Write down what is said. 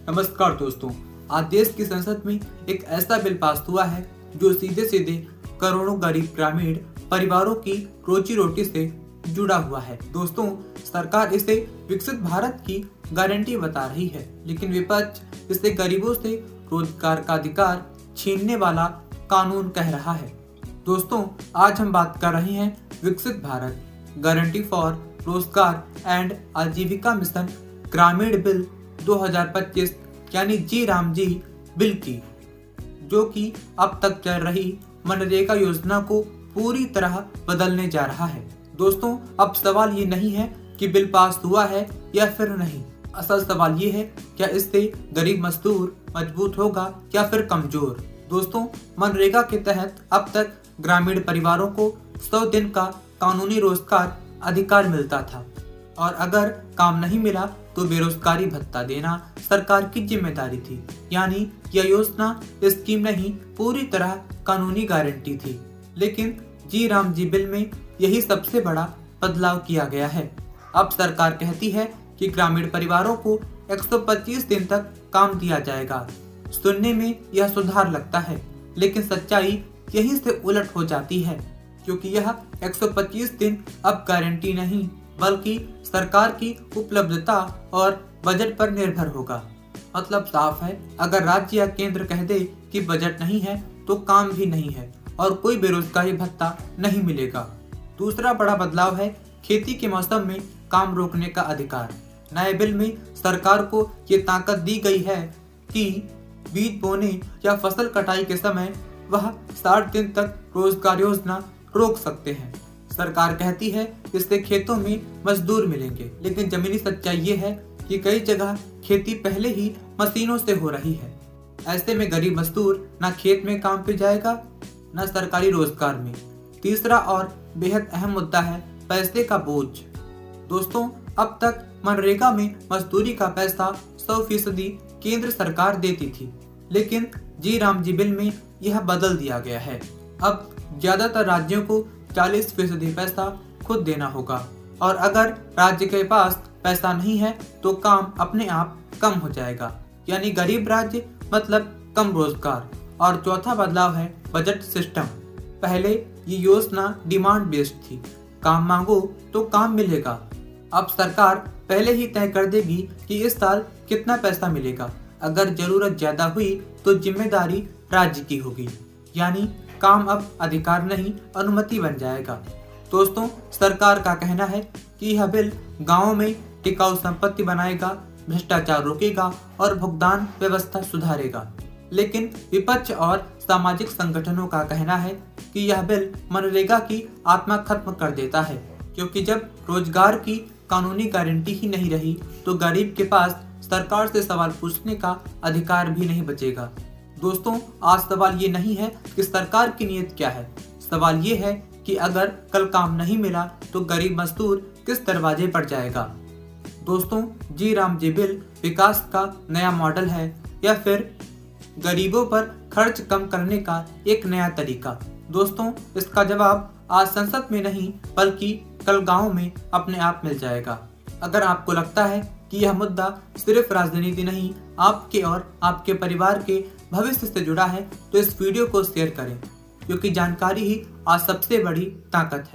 नमस्कार दोस्तों, आज देश की संसद में एक ऐसा बिल पास हुआ है जो सीधे सीधे करोड़ों गरीब ग्रामीण परिवारों की रोजी रोटी से जुड़ा हुआ है। दोस्तों, सरकार इसे विकसित भारत की गारंटी बता रही है, लेकिन विपक्ष इसे गरीबों से रोजगार का अधिकार छीनने वाला कानून कह रहा है। दोस्तों, आज हम बात कर रहे हैं विकसित भारत गारंटी फॉर रोजगार एंड आजीविका मिशन ग्रामीण बिल 2025 यानी जी राम जी बिल की, जो कि अब तक चल रही मनरेगा योजना को पूरी तरह बदलने जा रहा है। दोस्तों, अब सवाल ये नहीं है कि बिल पास हुआ है या फिर नहीं। असल सवाल ये है, क्या इससे गरीब मजदूर मजबूत होगा या फिर कमजोर। दोस्तों, मनरेगा के तहत अब तक ग्रामीण परिवारों को 100 दिन का कानूनी रोजगार अधिकार मिलता था और अगर काम नहीं मिला तो बेरोजगारी भत्ता देना सरकार की जिम्मेदारी थी। यानी यह योजना स्कीम नहीं, पूरी तरह कानूनी गारंटी थी। लेकिन जी राम जी बिल में यही सबसे बड़ा बदलाव किया गया है। अब सरकार कहती है कि ग्रामीण परिवारों को 125 दिन तक काम दिया जाएगा। सुनने में यह सुधार लगता है, लेकिन सच्चाई यहीं से उलट हो जाती है, क्योंकि यह 125 दिन अब गारंटी नहीं बल्कि सरकार की उपलब्धता और बजट पर निर्भर होगा। मतलब साफ है, अगर राज्य या केंद्र कह दे कि बजट नहीं है तो काम भी नहीं है और कोई बेरोजगारी भत्ता नहीं मिलेगा। दूसरा बड़ा बदलाव है खेती के मौसम में काम रोकने का अधिकार। नए बिल में सरकार को ये ताकत दी गई है कि बीज बोने या फसल कटाई के समय वह 60 दिन तक रोजगार योजना रोक सकते हैं। सरकार कहती है इससे खेतों में मजदूर मिलेंगे, लेकिन जमीनी सच्चाई ये है कि कई जगह खेती पहले ही मशीनों से हो रही है। ऐसे में गरीब मजदूर न खेत में काम पे जाएगा न सरकारी रोजगार में। तीसरा और बेहद अहम मुद्दा है पैसे का बोझ। दोस्तों, अब तक मनरेगा में मजदूरी का पैसा 100% केंद्र सरकार देती थी, लेकिन जी राम जी बिल में यह बदल दिया गया है। अब ज्यादातर राज्यों को 40% पैसा खुद देना होगा और अगर राज्य के पास पैसा नहीं है तो काम अपने आप कम हो जाएगा। यानी गरीब राज्य मतलब कम रोजगार। और चौथा बदलाव है बजट सिस्टम। पहले ये योजना डिमांड बेस्ड थी, काम मांगो तो काम मिलेगा। अब सरकार पहले ही तय कर देगी कि इस साल कितना पैसा मिलेगा। अगर जरूरत ज्यादा हुई तो जिम्मेदारी राज्य की होगी। यानी काम अब अधिकार नहीं, अनुमति बन जाएगा। दोस्तों, सरकार का कहना है कि यह बिल गांवों में टिकाऊ संपत्ति बनाएगा, भ्रष्टाचार रोकेगा और भुगतान व्यवस्था सुधारेगा। लेकिन विपक्ष और सामाजिक संगठनों का कहना है कि यह बिल मनरेगा की आत्मा खत्म कर देता है, क्योंकि जब रोजगार की कानूनी गारंटी ही नहीं रही तो गरीब के पास सरकार से सवाल पूछने का अधिकार भी नहीं बचेगा। दोस्तों, आज सवाल ये नहीं है कि सरकार की नीयत क्या है, सवाल ये है कि अगर कल काम नहीं मिला तो गरीब मजदूर किस दरवाजे पर जाएगा। दोस्तों, जी राम जी बिल विकास का नया मॉडल है या फिर गरीबों पर खर्च कम करने का एक नया तरीका। दोस्तों, इसका जवाब आज संसद में नहीं बल्कि कल गाँव में अपने आप मिल जाएगा। अगर आपको लगता है कि यह मुद्दा सिर्फ राजनीति नहीं, आपके और आपके परिवार के भविष्य से जुड़ा है, तो इस वीडियो को शेयर करें, क्योंकि जानकारी ही आज सबसे बड़ी ताकत है।